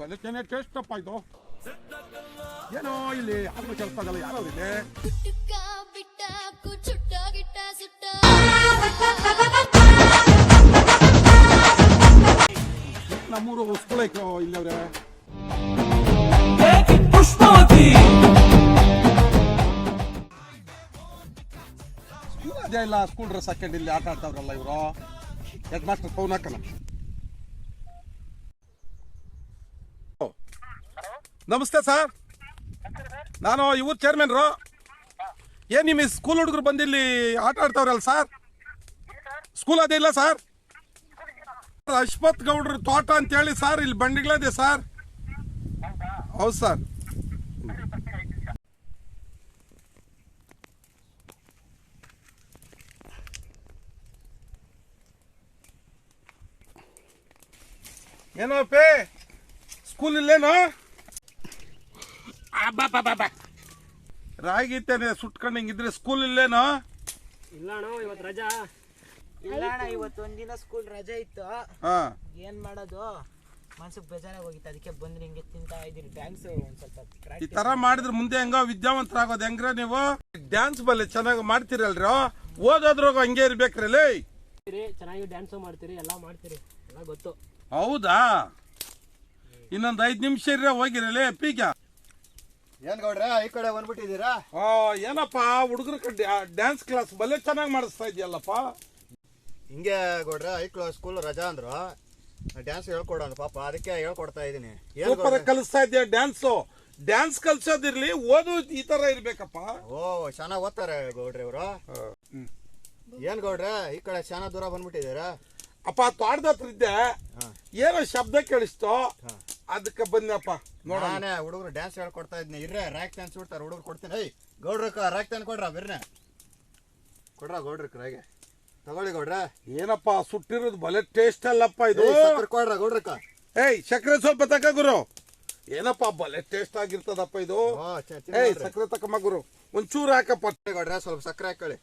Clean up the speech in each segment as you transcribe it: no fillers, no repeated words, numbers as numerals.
ಬಲಕೆನೆ taste ಅಪ್ಪ ಇದು. ಏನೋ ಇಲ್ಲಿ ಯಾರು ಕೆಲಸ ಆಗಲ್ಲ, ಯಾರು ಇಲ್ಲಿ ನಮ್ಮೂರು ಸ್ಕೂಲ್ ಇಲ್ಲವ್ರೆ. ಸ್ಕೂಲ್ ಅದೇ ಇಲ್ಲ, ಸ್ಕೂಲ್ ಡ್ರೆಸ್ ಹಾಕೊಂಡು ಇಲ್ಲಿ ಆಟ ಆಡ್ತಾವ್ರಲ್ಲ ಇವರು. ಹೆಡ್ ಮಾಸ್ಟರ್ ಫೋನ್ ಹಾಕಲ್ಲ. ನಮಸ್ತೆ ಸರ್, ನಾನು ಇವ್ರ ಚೇರ್ಮನ್ರು. ಏನ್ ನಿಮ್ಮ ಸ್ಕೂಲ್ ಹುಡುಗರು ಬಂದಿಲ್ಲಿ ಆಟ ಆಡ್ತಾವ್ರಲ್ಲ ಸರ್? ಸ್ಕೂಲ್ ಅದೇ ಇಲ್ಲ ಸರ್? ಅಶ್ವಥ್ ಗೌಡ್ರ ತೋಟ ಅಂತೇಳಿ ಸರ್, ಇಲ್ಲಿ ಬಂಡಿಗಳದೆ ಸರ್. ಹೌದು ಸರ್. ಏನೋ ಪೇ ಸ್ಕೂಲ್ ಇಲ್ಲೇನೋ? ರಾಗಿತ್ತೇನೆ ಸುಟ್ಕೊಂಡು ಹಿಂಗಿದ್ರೆ ಸ್ಕೂಲ್ ಇಲ್ಲೇನೋ? ಇಲ್ಲ ಅಣ್ಣ, ಇವತ್ತು ರಜಾ ಇಲ್ಲ ಅಣ್ಣ, ಇವತ್ತು ಒಂದಿನ ಸ್ಕೂಲ್ ರಜೆ ಇತ್ತು. ಏನ್ ಮಾಡೋದು, ಮನ್ಸಿಗೆ ಬೇಜಾರಾಗಿ ಹೋಗಿತ್ತು, ಅದಕ್ಕೆ ಬಂದ್ರಿ ಹಿಂಗೆ ತಿಂತಾ ಇದೀನಿ. ಡ್ಯಾನ್ಸ್ ಒಂದ್ ಸ್ವಲ್ಪ ಈ ತರ ಮಾಡಿದ್ರೆ ಮುಂದೆ ಹೆಂಗೋ ವಿದ್ಯಾವಂತರಾಗೋದು ಹೆಂಗ್ರ ನೀವು? ಡ್ಯಾನ್ಸ್ ಬಲ್ಲೆ ಚೆನ್ನಾಗಿ ಮಾಡ್ತೀರಲ್ರ, ಓದೋದ್ರಾಗ ಹಂಗೆ ಇರ್ಬೇಕ್ರಲ್ಲ. ಚೆನ್ನಾಗಿ ಡ್ಯಾನ್ಸ್ ಮಾಡ್ತೀರಿ, ಎಲ್ಲ ಮಾಡ್ತೀರಿ, ಎಲ್ಲ ಗೊತ್ತು. ಹೌದಾ? ಇನ್ನೊಂದು 5 ನಿಮಿಷ ಇರ್ರೆ ಹೋಗಿರಲೇ ಪೀಗ. ಏನ್ ಗೌಡ್ರ ಈ ಕಡೆ ಬಂದ್ಬಿಟ್ಟಿದ್ದೀರಾ? ಏನಪ್ಪ ಹುಡುಗರು ಡ್ಯಾನ್ಸ್ ಕ್ಲಾಸ್ ಬಲ್ಲೆ ಚೆನ್ನಾಗಿ ಮಾಡಿಸ್ತಾ ಇದೆಯಲ್ಲಪ್ಪ. ಹಿಂಗೆ ಗೌಡ್ರ ಸ್ಕೂಲ್ ರಜಾ ಅಂದ್ರು, ಡ್ಯಾನ್ಸ್ ಹೇಳ್ಕೊಡೋಣ ಪಾಪ, ಅದಕ್ಕೆ ಹೇಳ್ಕೊಡ್ತಾ ಇದೀನಿ. ಸೂಪರ್ ಕಲಿಸ್ತಾ ಇದೆಯಾ ಡ್ಯಾನ್ಸು? ಡ್ಯಾನ್ಸ್ ಕಲ್ಸೋದಿರ್ಲಿ, ಓದು ಈ ತರ ಇರ್ಬೇಕಪ್ಪ. ಓ ಚೆನ್ನಾಗ್ ಓದ್ತಾರೆ ಗೌಡ್ರಿ ಇವರು. ಏನ್ ಗೌಡ್ರ ಈ ಕಡೆ ಚೆನ್ನಾಗ್ ದೂರ ಬಂದ್ಬಿಟ್ಟಿದ್ದೀರಾ? ಅಪ್ಪ ತೋಟದ ಹತ್ರ ಇದ್ದೆ, ಏನೋ ಶಬ್ದ ಕೇಳಿಸ್ತು, ಅದಕ್ಕೆ ಬಂದಪ್ಪ. ನಾನೇ ಹುಡುಗರು ಡ್ಯಾನ್ಸ್ ಹೇಳ್ಕೊಡ್ತಾ ಇದ್ನಿ. ಇರ್ರೆ ರ್ಯಾಕ್ ಡ್ಯಾನ್ಸ್ ಬಿಡ್ತಾರೆ ಹುಡುಗರು, ಕೊಡ್ತೀನಿ. ಐ ಗೌಡ್ರಕ್ಕ ರ್ಯಾಕ್ ಡ್ಯಾನ್ಸ್ ಕೊಡ್ರ, ಬಿರ್ನೆ ಕೊಡ್ರ ಗೌಡ್ರಕ್ಕ ರಾಗೆ ತಗೊಳ್ಳಿ ಗೌಡ್ರ. ಏನಪ್ಪ ಸುಟ್ಟಿರೋದು ಬಲೆ ಟೇಸ್ಟ್ ಅಲ್ಲಪ್ಪ ಇದು. ಕೊಡ್ರ ಗೌಡ್ರಕ್ಕ. ಏಯ್ ಸಕ್ಕರೆ ಸ್ವಲ್ಪ ತಕ ಗುರು. ಏನಪ್ಪ ಬಲೆ ಟೇಸ್ಟ್ ಆಗಿರ್ತದಪ್ಪ ಇದು. ಏಯ್ ಸಕ್ಕರೆ ತಕಮ್ಮ ಗುರು, ಒಂಚೂರು ಹಾಕಪ್ಪ ಗೌಡ್ರ, ಸ್ವಲ್ಪ ಸಕ್ಕರೆ ಹಾಕೊಳ್ಳಿ.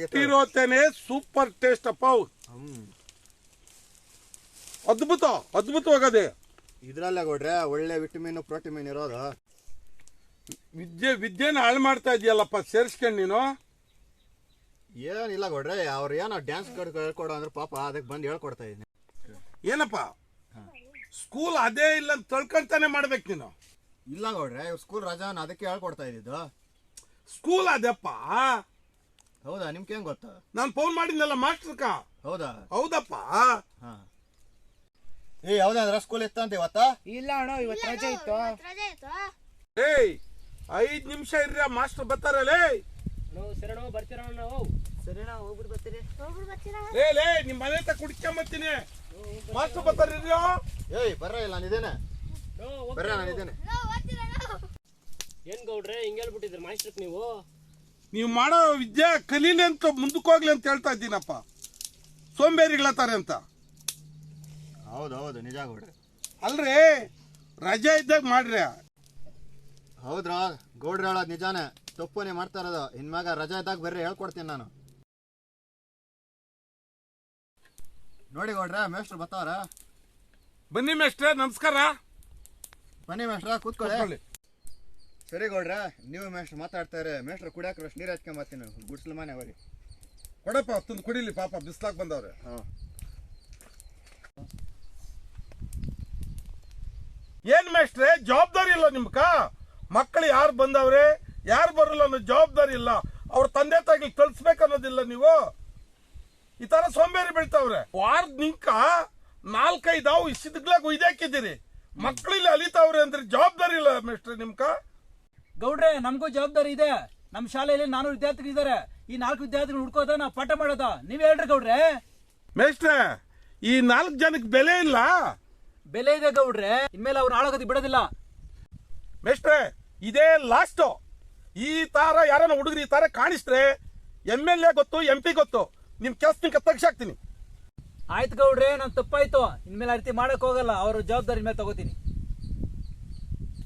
ಸುಟ್ಟಿರೋತೇನೆ ಸೂಪರ್ ಟೇಸ್ಟ್ ಅಪ್ಪ. ಅದ್ಭುತ ಅದ್ಭುತವಾಗದೆ ಇದ್ರಲ್ಲ ಗೌಡ್ರೆ ಒಳ್ಳೆ ವಿಟಮಿನ್ ಪ್ರೋಟೀನ್ ಇರೋದು. ವಿದ್ಯೆನ ಹಾಳು ಮಾಡ್ತಾ ಇದೆಯಲ್ಲಪ್ಪ ಸೇರಿಸ್ಕೊಂಡು ನೀನು. ಏನಿಲ್ಲ ಗೌಡ್ರೆ, ಅವ್ರು ಏನೋ ಡ್ಯಾನ್ಸ್ ಹೇಳ್ಕೊಡೋ ಅಂದ್ರೆ ಪಾಪ ಅದಕ್ಕೆ ಬಂದು ಹೇಳ್ಕೊಡ್ತಾ ಇದೀನಿ. ಏನಪ್ಪ ಸ್ಕೂಲ್ ಅದೇ ಇಲ್ಲ ಅಂತ ತಿಳ್ಕೊಂತಾನೆ ಮಾಡ್ಬೇಕು ನೀನು. ಇಲ್ಲ ಗೌಡ್ರೆ, ಇವ್ ಸ್ಕೂಲ್ ರಜಾನ ಅದಕ್ಕೆ ಹೇಳ್ಕೊಡ್ತಾ ಇದ್ದಿದ್ದು. ಸ್ಕೂಲ್ ಅದಪ್ಪ. ಹೌದಾ? ನಿಮ್ಗೆ ಹೆಂಗ್ ಗೊತ್ತಾ? ನಾನು ಫೋನ್ ಮಾಡಿದ್ನಲ್ಲ ಮಾಸ್ಟರ್ಕ. ಹೌದಾ? ಹೌದಪ್ಪ. ಏ ಯಾವ್ದಾದ್ರ ಸ್ಕೂಲ್ ಇತ್ತ ಅಂತ ಇವತ್ತ? ಇಲ್ಲ ಅಣ್ಣ, ಇವತ್ತು ರಜೆ ಇತ್ತು. ಏಯ್ 5 ನಿಮಿಷ ಇರ್ರ, ಮಾಸ್ಟರ್ ಬರ್ತಾರಲ್ಲೇ. ಸರಣ ಬರ್ತೀರ ನಾವು? ಸರಿ ನಾ ಹೋಗ್ಬಿಟ್ಟು ಬರ್ತೀರಿ. ಲೇ ನಿಮ್ ಮನೆ ಹತ್ರ ಕುಡ್ಕೊಂಬತ್ತೀನಿ, ಮಾಸ್ಟರ್ ಬರ್ತಾರ. ಏಯ್ ಬರ್ರ, ಇಲ್ಲ ನಾನಿದ್ದೇನೆ. ಬರ್ರ ನಾನಿದ್ದೇನೆ. ಏನ್ ಗೌಡ್ರೆ ಹಿಂಗ್ ಹೇಳ್ಬಿಟ್ಟಿದ್ರಿ ಮಾಸ್ಟರ್ ನೀವು? ನೀವು ಮಾಡೋ ವಿದ್ಯೆ ಕಲೀಲಿ ಅಂತ ಮುಂದಕ್ಕೆ ಹೋಗ್ಲಿ ಅಂತ ಹೇಳ್ತಾ ಇದ್ದೀನಪ್ಪ. ಸೋಂಬೇರಿಗಳತ್ತಾರೆ ಅಂತ. ಹೌದೌದು ನಿಜ ಗೌಡ್ರೆ. ಅಲ್ರಿ ರಜೆ ಇದ್ದಾಗ ಮಾಡ್ರಿ. ಹೌದ್ರ ಗೌಡ್ರ ಹೇಳೋದು ನಿಜಾನೇ, ತಪ್ಪುನೇ ಮಾಡ್ತಾ ಇರೋದು. ಇನ್ಮ್ಯಾಗ ರಜಾ ಇದ್ದಾಗ ಬರ್ರಿ, ಹೇಳ್ಕೊಡ್ತೀನಿ ನಾನು. ನೋಡಿ ಗೌಡ್ರ, ಮೇಷ್ಟ್ರು ಬರ್ತಾವ್ರ. ಬನ್ನಿ ಮೇಷ್ಟ್ರೆ, ನಮಸ್ಕಾರ. ಬನ್ನಿ ಮೇಷ್ಟ್ರ, ಕೂತ್ಕೊಳ್ಳಿ. ಸರಿ ಗೌಡ್ರ, ನೀವು ಮೇಷ್ಟ್ರು ಮಾತಾಡ್ತಾರೆ. ಮೇಷ್ಟ್ರು ಕುಡಿಯಾಕ ನೀರು ಹಚ್ಕೊಂಬತ್ತೀನಿ, ಗುಡ್ಸ್ಲ ಮನೆ ಅವರಿ. ಕೊಡಪ್ಪ ತಂದು ಕುಡಿಲಿ, ಪಾಪ ಬಿಸ್ಲಾಗ ಬಂದವ್ರೆ. ಏನ್ ಮೇಷ್ಟ್ರೆ ಜವಾಬ್ದಾರಿ ಇಲ್ಲ ನಿಮ್ಕ? ಮಕ್ಕಳು ಯಾರು ಬಂದವ್ರೆ ಯಾರು ಬರಲ್ಲ ಅನ್ನೋ ಜವಾಬ್ದಾರಿ ಇಲ್ಲ. ಅವ್ರ ತಂದೆ ತಾಯಿಗೆ ಕಳ್ಸ್ಬೇಕನ್ನೋದಿಲ್ಲ ನೀವು. ಈ ತರ ಸೋಂಬೇರಿ ಬೀಳ್ತಾವ್ರೆ. ವಾರದ ನಿಂಕ 4-5 ಹಾವು ಇಷ್ಟಿದ್ಲಾಗ ಒಯ್ದಾಕಿದ್ದೀರಿ, ಮಕ್ಕಳು ಇಲ್ಲಿ ಅಲಿತಾವ್ರೆ ಅಂದ್ರೆ ಜವಾಬ್ದಾರಿ ಇಲ್ಲ ಮೇಷ್ಟ್ರೆ ನಿಮ್ಕ? ಗೌಡ್ರೆ, ನಮಗೂ ಜವಾಬ್ದಾರಿ ಇದೆ. ನಮ್ಮ ಶಾಲೆಯಲ್ಲಿ 400 ವಿದ್ಯಾರ್ಥಿಗಳಿದ್ದಾರೆ. ಈ 4 ವಿದ್ಯಾರ್ಥಿಗಳು ಹುಡ್ಕೋದ ನಾವು ಪಾಠ ಮಾಡೋದ, ನೀವ್ ಹೇಳ್ರಿ ಗೌಡ್ರೆ. ಮೇಷ್ಟ್ರೆ, ಈ 4 ಜನಕ್ಕೆ ಬೆಲೆ ಇಲ್ಲ. ಬೆಲೆ ಇದೆ ಗೌಡ್ರೆ, ಇನ್ಮೇಲೆ ಅವ್ರು ಹಾಳಾಗೋದು ಬಿಡೋದಿಲ್ಲ. ಮೇಷ್ಟ್ರೆ, ಇದೇ ಲಾಸ್ಟ್. ಈ ತರ ಯಾರನ್ನ ಹುಡುಗರು ಈ ತರ ಕಾಣಿಸ್ತ್ರೆ MLA ಗೊತ್ತು, MP ಗೊತ್ತು, ನಿಮ್ ಕೆಲಸ ನಿಮ್ಗೆ ತಗ್ಸಾಕ್ತೀನಿ. ಆಯ್ತು ಗೌಡ್ರೆ, ನನ್ ತಪ್ಪಾಯ್ತು. ಇನ್ಮೇಲೆ ಆ ರೀತಿ ಮಾಡಕ್ ಹೋಗಲ್ಲ. ಅವ್ರ ಜವಾಬ್ದಾರಿ ಮೇಲೆ ತಗೋತೀನಿ.